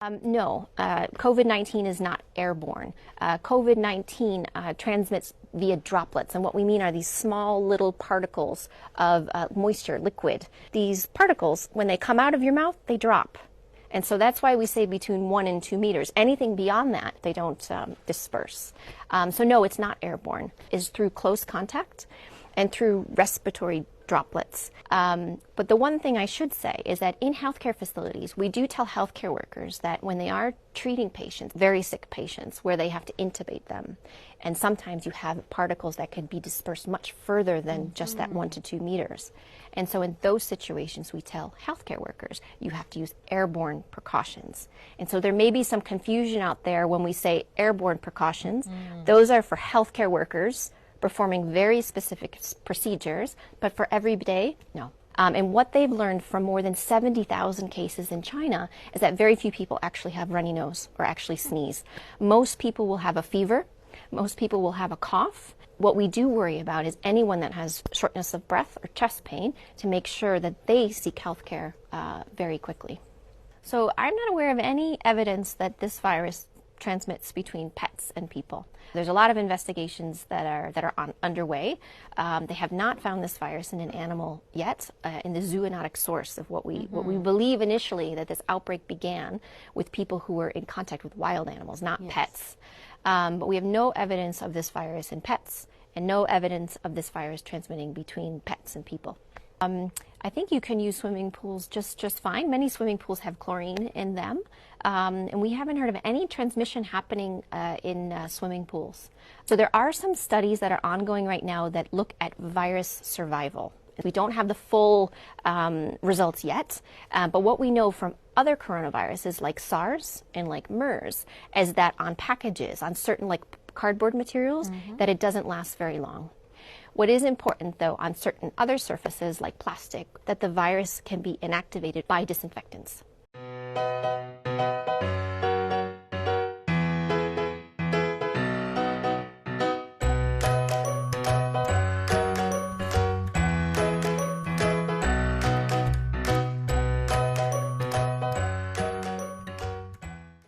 No, COVID-19 is not airborne. COVID-19 transmits via droplets, and what we mean are these small little particles of moisture, liquid. These particles, when they come out of your mouth, they drop. And so that's why we say between 1 and 2 meters. Anything beyond that, they don't disperse. So no, it's not airborne. It's through close contact and through respiratory droplets. But the one thing I should say is that in healthcare facilities, we do tell healthcare workers that when they are treating patients, very sick patients, where they have to intubate them, and sometimes you have particles that can be dispersed much further than just that 1 to 2 meters. And so in those situations, we tell healthcare workers, you have to use airborne precautions. And so there may be some confusion out there when we say airborne precautions. Those are for healthcare workers performing very specific procedures, but for every day, no. And what they've learned from more than 70,000 cases in China is that very few people actually have runny nose or actually sneeze. Most people will have a fever. Most people will have a cough. What we do worry about is anyone that has shortness of breath or chest pain, to make sure that they seek health care very quickly. So I'm not aware of any evidence that this virus transmits between pets and people. There's a lot of investigations that are underway. They have not found this virus in an animal yet, in the zoonotic source of what we believe initially, that this outbreak began with people who were in contact with wild animals, not pets. But we have no evidence of this virus in pets, and no evidence of this virus transmitting between pets and people. I think you can use swimming pools just fine. Many swimming pools have chlorine in them, and we haven't heard of any transmission happening in swimming pools. So there are some studies that are ongoing right now that look at virus survival. We don't have the full results yet, but what we know from other coronaviruses like SARS and like MERS is that on packages, on certain like cardboard materials, that it doesn't last very long. What is important, though, on certain other surfaces like plastic, that the virus can be inactivated by disinfectants.